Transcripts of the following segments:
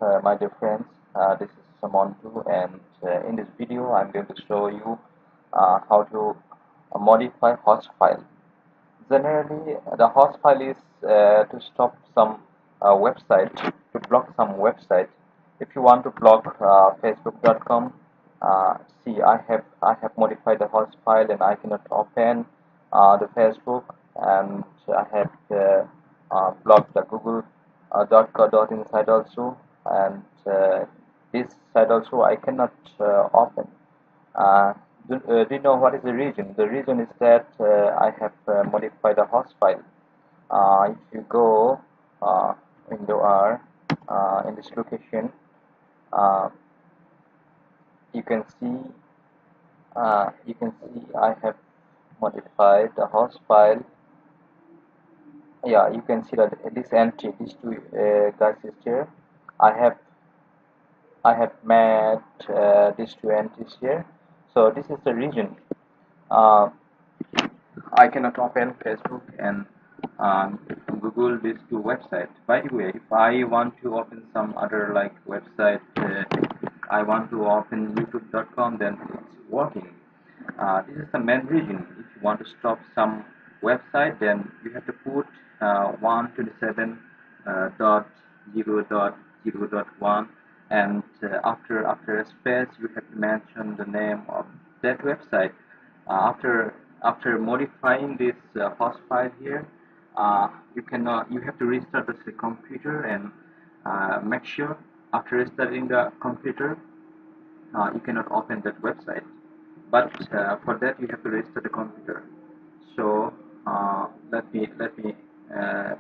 my dear friends. This is Samantu, and in this video, I'm going to show you how to modify host file. Generally, the host file is to stop some website, to block some website. If you want to block Facebook.com, see, I have modified the host file, and I cannot open the Facebook, and I have blocked the Google .co.in site also, and this site also I cannot open. uh, do you know what is the reason? The reason is that I have modified the host file. If you go into R in this location, uh, you can see I have modified the host file. Yeah, you can see that this entry, these two guys is here. I have I have made these two entries here. So this is the reason. Uh, I cannot open Facebook and Google these two websites. By the way, if I want to open some other like website, I want to open YouTube.com, then it's working. This is the main reason. If you want to stop some website, then you have to put 127 dot 0.0.1, and after a space, you have to mention the name of that website. After modifying this host file here, you have to restart the computer, and make sure after restarting the computer, you cannot open that website. But for that, you have to restart the computer. So let me uh,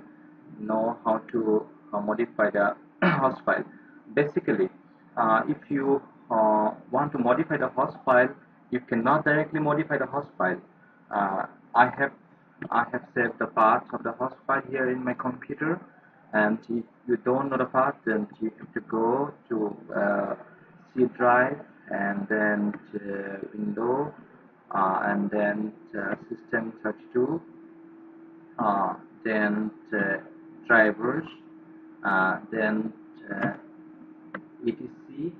know how to modify the host file. Basically, if you want to modify the host file, you cannot directly modify the host file. uh, I have I have saved the path of the host file here in my computer, and if you don't know the path, then you have to go to C drive, and then window, and then system 32, then drivers, then uh, etc,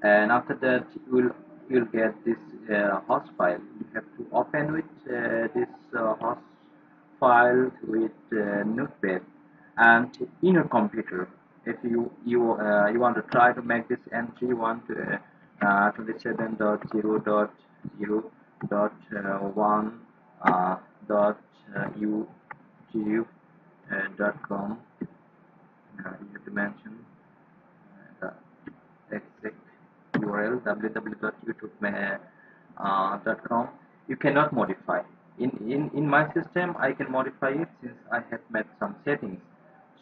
and after that you'll get this host file. You have to open with this host file with notepad, and in your computer, if you want to try to make this entry 27.0.0.1 dot youtube dot com, you have to mention the exact URL www.youtube.com. You cannot modify. In my system, I can modify it since I have made some settings.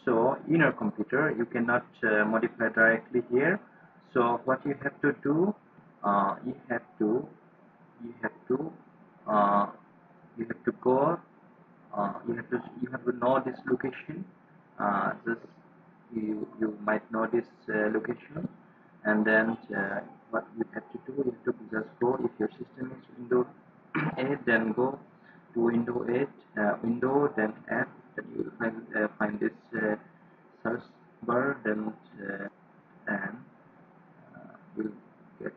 So in your computer, you cannot modify directly here. So what you have to do, you have to you have to uh, you have to go you have to know this location. Just you might know this location, and then what you have to do is to just go, if your system is Windows 8, then go to Windows 8, Window, then app, then you will find this search bar, then and you'll get it.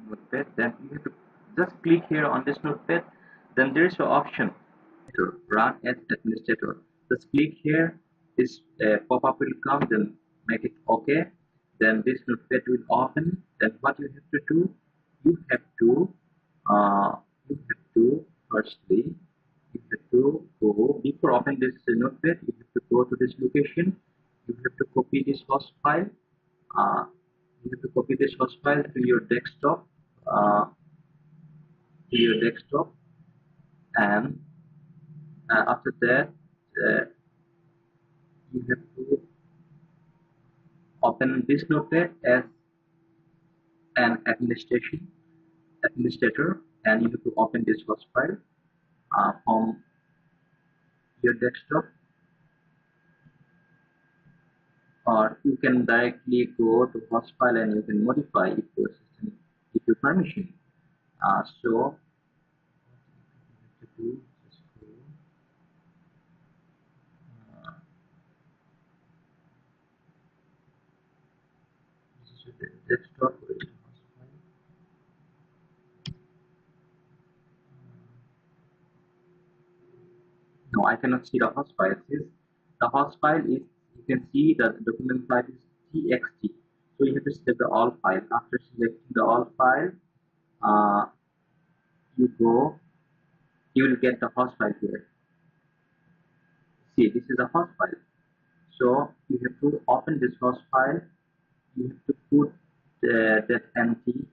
Notepad, then you have to just click here on this notepad, then there is an option to run as administrator. Just click here, this pop-up will come, then make it okay, then this notepad will open. Then what you have to do, you have to uh, you have to firstly, you have to go, before open this notepad, you have to go to this location. You have to copy this host file. uh, you have to copy this host file to your desktop, uh, and after that, uh, you have to open this notepad as an administrator, and you have to open this host file from your desktop, or you can directly go to host file and you can modify if your system give you permission. So what you have to do, just go, uh, So the desktop is the host file. No, I cannot see the host file. Since the host file is, you can see that the document file is txt. So you have to select the all file. After selecting the all file, you will get the host file here. See, this is a host file. So you have to open this host file. You have to put that empty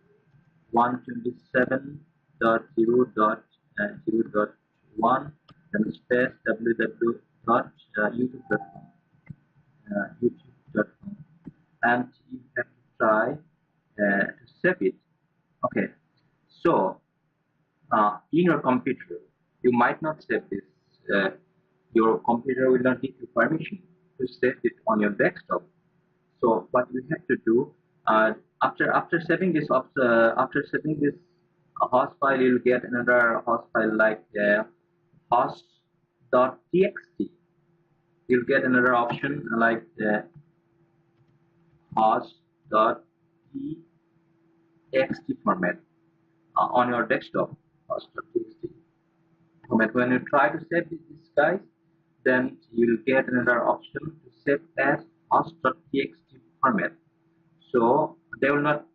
127.0.0.1 then space www.youtube.com youtube.com, and you have to try to save it. Okay, so in your computer you might not save this. Your computer will not give you permission to save it on your desktop. So what you have to do, after saving this host file, you'll get another host file like host.txt. You'll get another option like host.txt format on your desktop. Host.txt format. When you try to save this, guys, then you'll get another option to save as host.txt format. So they will not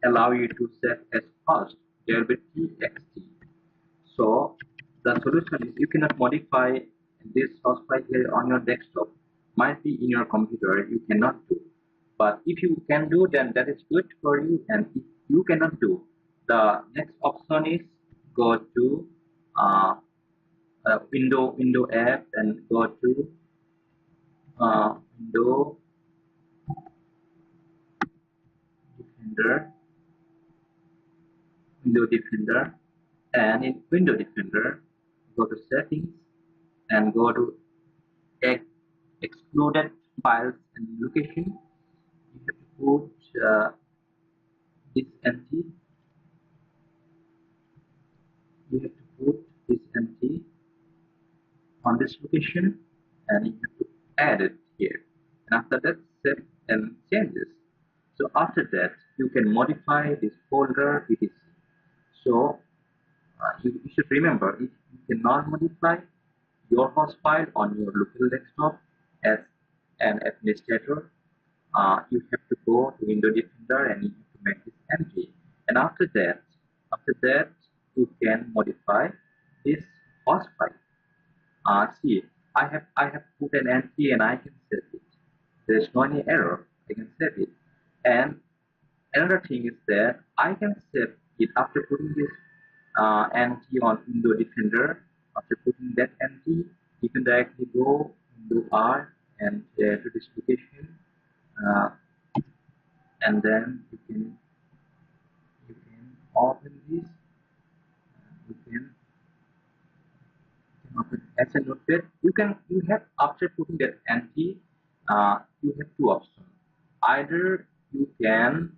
allow you to save as host. There will be txt. So the solution is you cannot modify this host file here on your desktop. Might be in your computer you cannot do. But if you can do, then that is good for you. And if you cannot do, the next option is go to window app and go to window defender and in window defender go to settings and go to excluded files and location. You have to put this empty. You have to put this empty on this location and you have to add it here. And after that, save and changes. So after that, you can modify this folder etc. So you should remember, if you cannot modify your host file on your local desktop as an administrator, you have to go to Window Defender and you have to make this entry. And after that, you can modify this host file. See, I have put an entry and I can save it. There is no any error. I can save it. And another thing is that I can save it after putting this entry on Window Defender. After putting that entry, you can directly go Window R and to this location, and then you can open this. You can open as a notepad. You have after putting that entry, you have two options. Either you can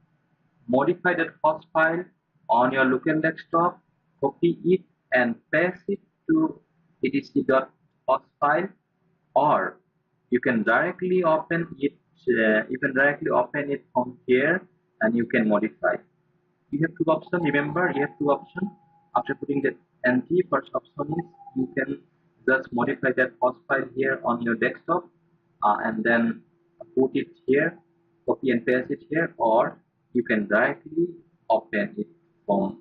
modify that host file on your local desktop, copy it and paste it to etc.host file, or you can directly open it. You can directly open it from here and you can modify. You have two options. Remember, you have two options. After putting that empty, first option is you can just modify that host file here on your desktop and then put it here, copy and paste it here, or you can directly open it from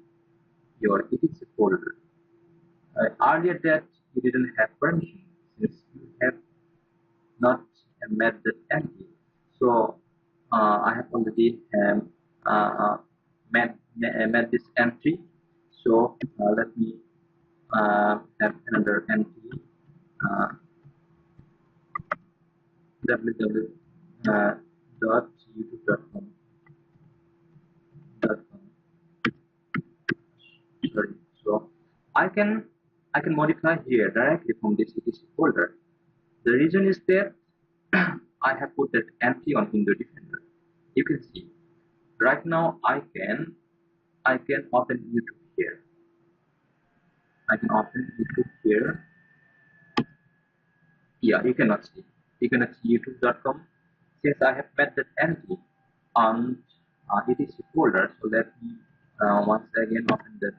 your etc folder. Earlier that you didn't have permission since you have not made that empty. So I have already made this entry. So let me have another entry www.youtube.com. Sorry. So I can modify here directly from this etc folder. The reason is that I have put that empty on Window Defender. You can see right now I can open YouTube here. I can open YouTube here. Yeah, you cannot see. You cannot see youtube.com since I have made that empty on it is a folder. So let me once again open that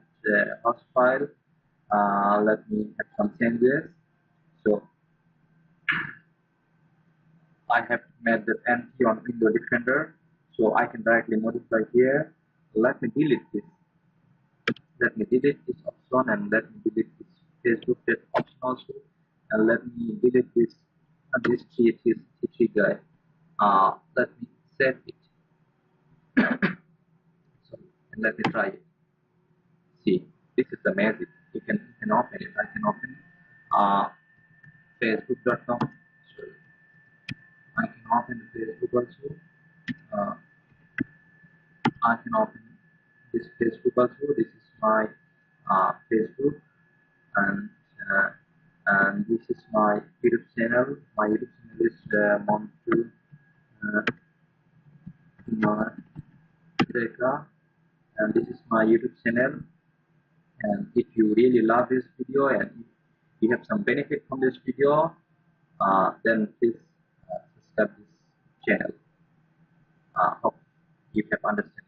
host file. Let me have some changes. So I have made that empty on Window Defender, so I can directly modify here. Let me delete this. Let me delete this option, and let me delete this Facebook that option also, and let me delete this three guy. Let me save it. So, and let me try it. See, this is the magic. You can open it. I can open uh, Facebook.com. Sorry, I can open Facebook also. Uh, I can open this Facebook also. This is my Facebook, and uh, and this is my YouTube channel. My YouTube channel is Montu Reka, and this is my YouTube channel. And if you really love this video and if you have some benefit from this video, then please subscribe this channel. Hope you have understood.